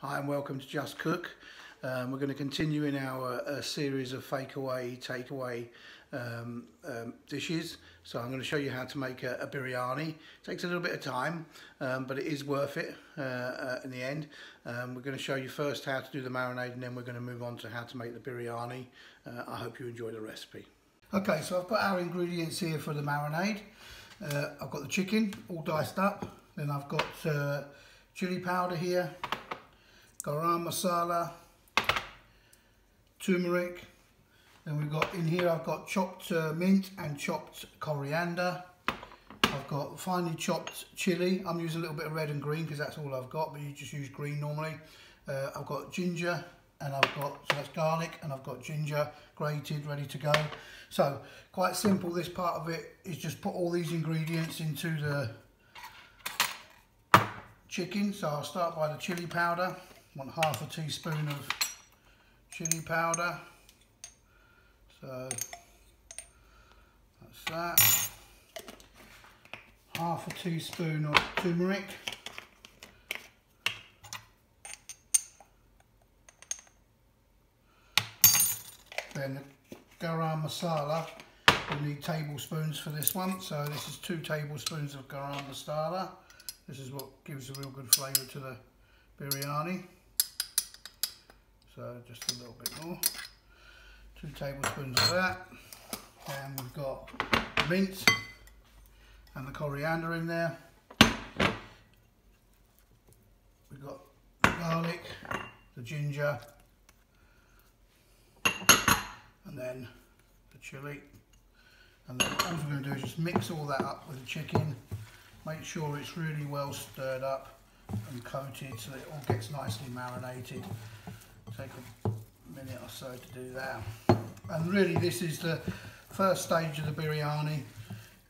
Hi and welcome to Just Cook. We're going to continue in our series of takeaway dishes. So I'm going to show you how to make a biryani. It takes a little bit of time, but it is worth it in the end. We're going to show you first how to do the marinade, and then we're going to move on to how to make the biryani. I hope you enjoy the recipe. Okay, so I've got our ingredients here for the marinade. I've got the chicken all diced up. Then I've got chili powder here, garam masala, turmeric. Then we've got in here, I've got chopped mint and chopped coriander. I've got finely chopped chili. I'm using a little bit of red and green because that's all I've got, but you just use green normally. I've got ginger, and I've got, so that's garlic, and I've got ginger grated, ready to go. So quite simple. This part of it is just put all these ingredients into the chicken. So I'll start by the chili powder. I want half a teaspoon of chili powder. So that's that. Half a teaspoon of turmeric. Then the garam masala, we need tablespoons for this one. So this is 2 tablespoons of garam masala. This is what gives a real good flavour to the biryani. So just a little bit more. 2 tablespoons of that. And we've got the mint and the coriander in there. We've got the garlic, the ginger, and then the chili. And then all we're going to do is just mix all that up with the chicken. Make sure it's really well stirred up and coated so that it all gets nicely marinated. Take a minute or so to do that. And really this is the first stage of the biryani.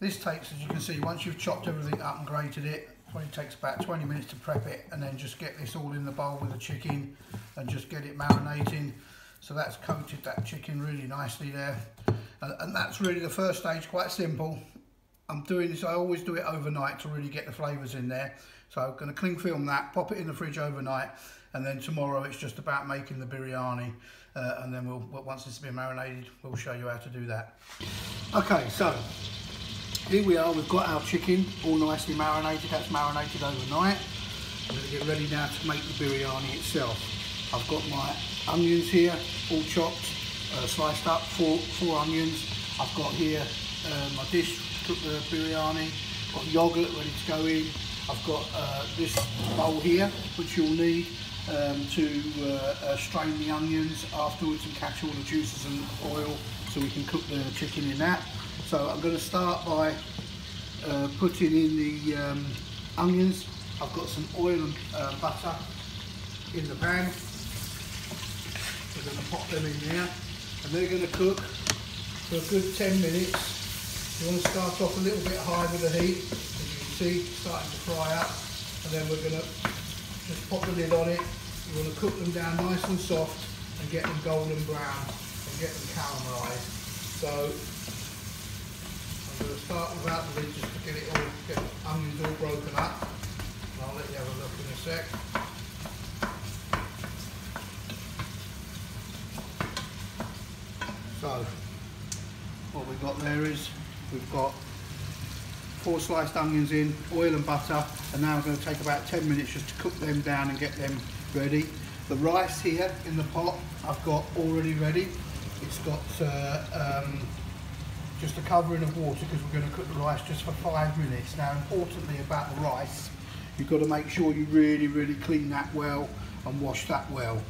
This takes, as you can see, once you've chopped everything up and grated it, probably takes about 20 minutes to prep it, and then just get this all in the bowl with the chicken and just get it marinating. So that's coated that chicken really nicely there. And that's really the first stage, quite simple. I'm doing this, I always do it overnight to really get the flavours in there. So I'm going to cling film that, pop it in the fridge overnight, and then tomorrow it's just about making the biryani. And then once it's been marinated, we'll show you how to do that. Okay, so here we are, we've got our chicken all nicely marinated. That's marinated overnight. I'm going to get ready now to make the biryani itself. I've got my onions here, all chopped, sliced up, four onions. I've got here my dish to cook the biryani. I've got yogurt ready to go in. I've got this bowl here, which you'll need to strain the onions afterwards and catch all the juices and oil, so we can cook the chicken in that. So I'm going to start by putting in the onions. I've got some oil and butter in the pan. We're going to pop them in there, and they're going to cook for a good 10 minutes. You want to start off a little bit high with the heat, as you can see, starting to fry up, and then we're going to just pop the lid on it. You want to cook them down nice and soft and get them golden brown and get them caramelised. So I'm going to start without the lid just to get the onions all broken up, and I'll let you have a look in a sec. So what we've got there is we've got 4 sliced onions in, oil and butter, and now I'm going to take about 10 minutes just to cook them down and get them ready. The rice here in the pot I've got already ready. It's got just a covering of water because we're going to cook the rice just for 5 minutes. Now, importantly about the rice, you've got to make sure you really clean that well and wash that well.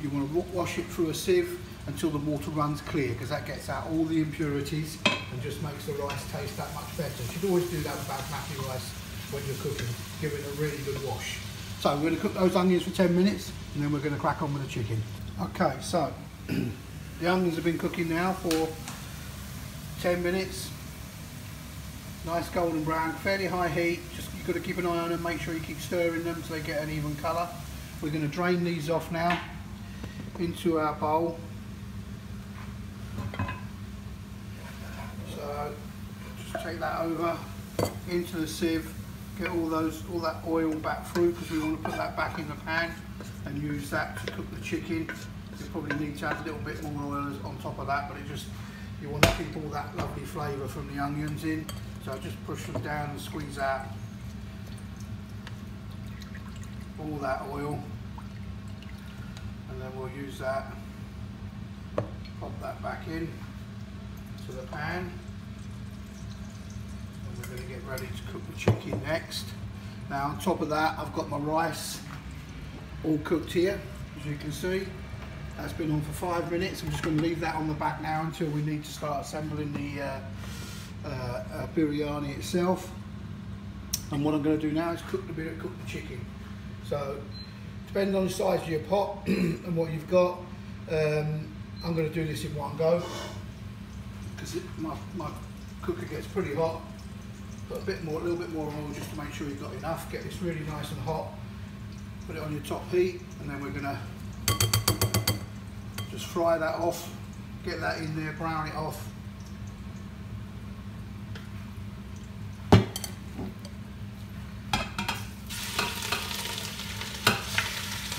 You want to wash it through a sieve until the water runs clear, because that gets out all the impurities and just makes the rice taste that much better. You should always do that with basmati rice when you're cooking, give it a really good wash. So we're going to cook those onions for 10 minutes, and then we're going to crack on with the chicken. Okay, so the onions have been cooking now for 10 minutes. Nice golden brown, fairly high heat. Just you've got to keep an eye on them, make sure you keep stirring them so they get an even colour. We're going to drain these off now into our bowl. So just take that over into the sieve, get all that oil back through, because we want to put that back in the pan and use that to cook the chicken. You probably need to add a little bit more oil on top of that, but you want to keep all that lovely flavour from the onions in. So just push them down and squeeze out all that oil, and then we'll use that, pop that back in to the pan, and we're going to get ready to cook the chicken next. Now on top of that, I've got my rice all cooked here, as you can see. That's been on for 5 minutes. I'm just going to leave that on the back now until we need to start assembling the biryani itself. And what I'm going to do now is cook the chicken. So, depending on the size of your pot and what you've got, I'm going to do this in one go, because my cooker gets pretty hot. Put a little bit more oil just to make sure you've got enough. Get this really nice and hot. Put it on your top heat, and then we're going to just fry that off. Get that in there, brown it off.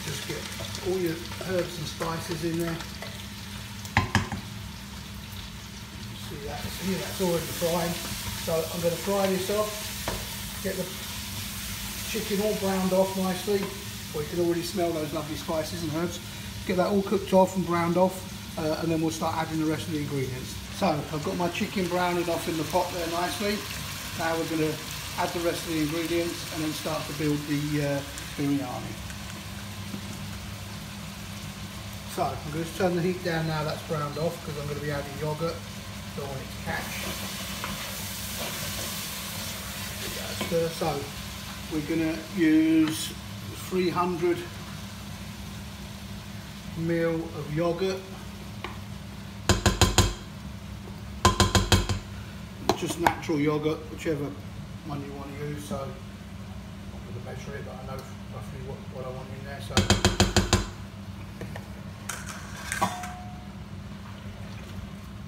Just get all your herbs and spices in there. See that? See, that's already fried. So I'm going to fry this off. Get the chicken all browned off nicely. Well, you can already smell those lovely spices and herbs. Get that all cooked off and browned off, and then we'll start adding the rest of the ingredients. So I've got my chicken browning off in the pot there nicely. Now we're going to add the rest of the ingredients and then start to build the biryani. So I'm going to turn the heat down now that's browned off, because I'm going to be adding yogurt. Don't want it to catch. So we're going to use 300 ml of yogurt, just natural yogurt, whichever one you want to use. So I'm not going to measure it, but I know roughly what I want in there. So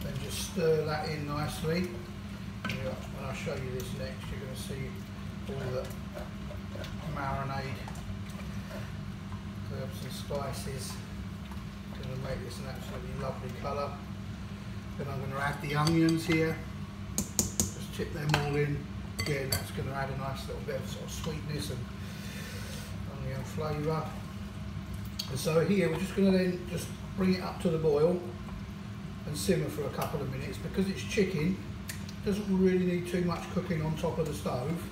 then just stir that in nicely. When I show you this next, you're going to see all the marinade, herbs and spices. Going to make this an absolutely lovely colour. Then I'm going to add the onions here. Just chip them all in. Again, that's going to add a nice little bit of sort of sweetness and onion flavour. And so here we're just going to then just bring it up to the boil and simmer for a couple of minutes. Because it's chicken, it doesn't really need too much cooking on top of the stove.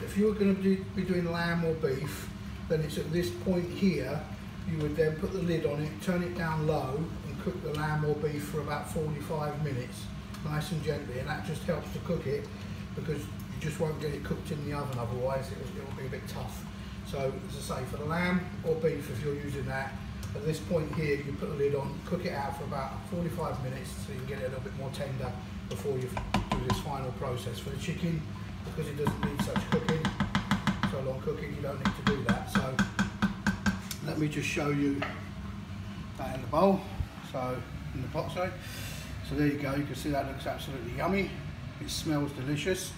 If you're going to be doing lamb or beef, then it's at this point here you would then put the lid on it, turn it down low, and cook the lamb or beef for about 45 minutes, nice and gently, and that just helps to cook it, because you just won't get it cooked in the oven, otherwise it will be a bit tough. So as I say, for the lamb or beef, if you're using that, at this point here you put the lid on, cook it out for about 45 minutes so you can get it a little bit more tender before you do this final process. For the chicken, because it doesn't need such cooking, so long cooking, you don't need to do that. So let me just show you that in the bowl, so in the pot, sorry. So there you go, you can see that looks absolutely yummy. It smells delicious.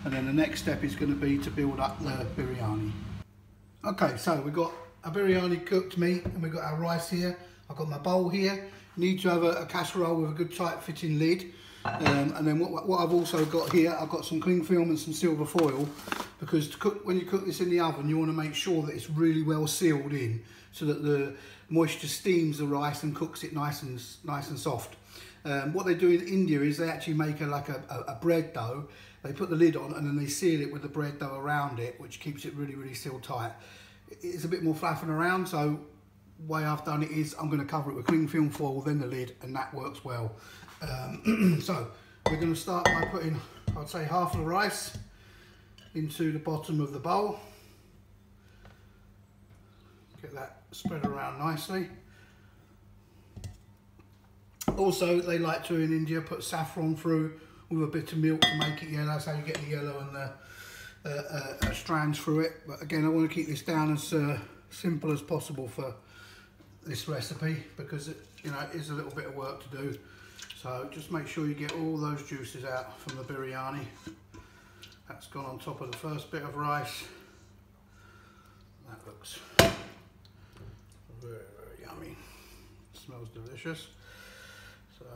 And then the next step is going to be to build up the biryani. Okay, so we've got a biryani cooked meat, and we've got our rice here. I've got my bowl here. You need to have a casserole with a good tight fitting lid. And then what I've also got here, I've got some cling film and some silver foil, because when you cook this in the oven, you want to make sure that it's really well sealed in, so that the moisture steams the rice and cooks it nice and soft. What they do in India is they actually make a bread dough. They put the lid on and then they seal it with the bread dough around it, which keeps it really sealed tight. It's a bit more flapping around, so the way I've done it is I'm going to cover it with cling film foil, then the lid, and that works well. So we're going to start by putting, I'd say, half of the rice into the bottom of the bowl. Get that spread around nicely. Also, they like to in India put saffron through with a bit of milk to make it yellow. That's how you get the yellow and the strands through it. But again, I want to keep this down as simple as possible for this recipe, because it is a little bit of work to do. So just make sure you get all those juices out from the biryani. That's gone on top of the first bit of rice. That looks very, very yummy. Smells delicious. So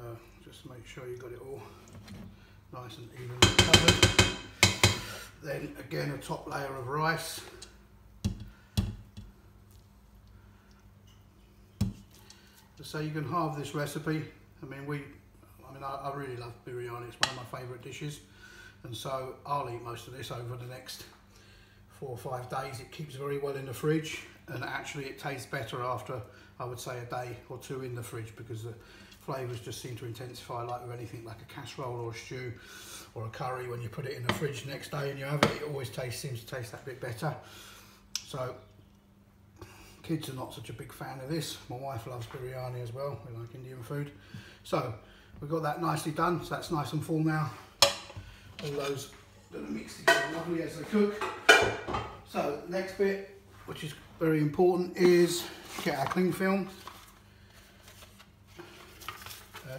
just make sure you got it all nice and evenly covered. Then again a top layer of rice. So you can halve this recipe. I really love biryani. It's one of my favourite dishes, and so I'll eat most of this over the next 4 or 5 days. It keeps very well in the fridge, and actually it tastes better after, I would say, a day or 2 in the fridge, because the flavours just seem to intensify, like with anything like a casserole or a stew or a curry. When you put it in the fridge the next day and you have it, it always seems to taste that bit better. So kids are not such a big fan of this. My wife loves biryani as well. We like Indian food. So we've got that nicely done. So that's nice and full now. All those that are mixed together lovely as they cook. So next bit, which is very important, is get our cling film.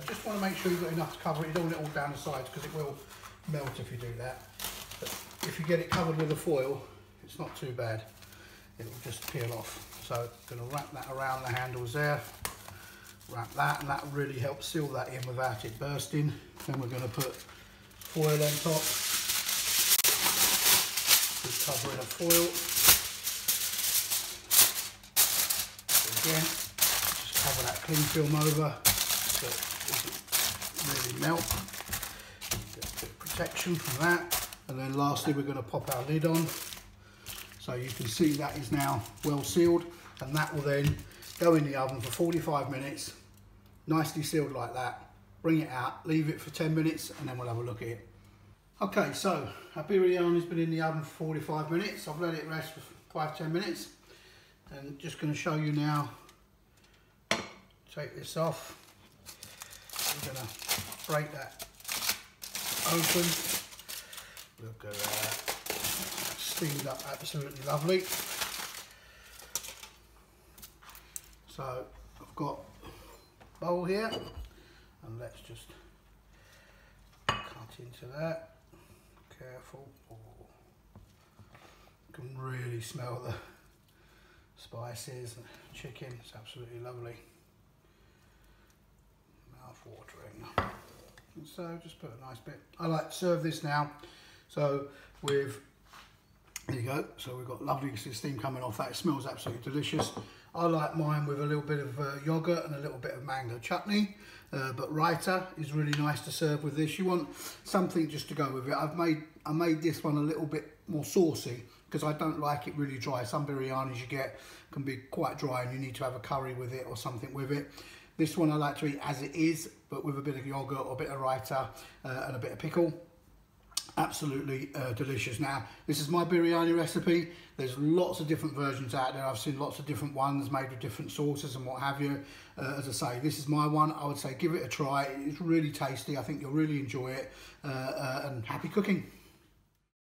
Just want to make sure you've got enough to cover it. You don't want it all down the sides, because it will melt if you do that. But if you get it covered with the foil, it's not too bad. It will just peel off. So I'm going to wrap that around the handles there. Wrap that, and that really helps seal that in without it bursting. Then we're going to put foil on top. Just covering a foil. So again, just cover that cling film over so it doesn't really melt. Get a bit of protection from that. And then lastly, we're going to pop our lid on. So you can see that is now well sealed, and that will then go in the oven for 45 minutes, nicely sealed like that. Bring it out, leave it for 10 minutes, and then we'll have a look at it. Okay, so our biryani's been in the oven for 45 minutes. I've let it rest for 5-10 minutes, and just going to show you now. Take this off. We're going to break that open. Look at that. Steamed up absolutely lovely. So I've got a bowl here, and let's just cut into that. Careful. Oh. You can really smell the spices and chicken. It's absolutely lovely. Mouth watering. And so just put a nice bit. I like to serve this now. So with there you go. So we've got lovely steam coming off that. It smells absolutely delicious. I like mine with a little bit of yogurt and a little bit of mango chutney. But raita is really nice to serve with this. You want something just to go with it. I made this one a little bit more saucy, because I don't like it really dry. Some biryanis you get can be quite dry, and you need to have a curry with it or something with it. This one I like to eat as it is, but with a bit of yogurt or a bit of raita and a bit of pickle. Absolutely delicious. Now, this is my biryani recipe. There's lots of different versions out there. I've seen lots of different ones made with different sauces and what have you. As I say, this is my one. I would say give it a try. It's really tasty. I think you'll really enjoy it, and happy cooking.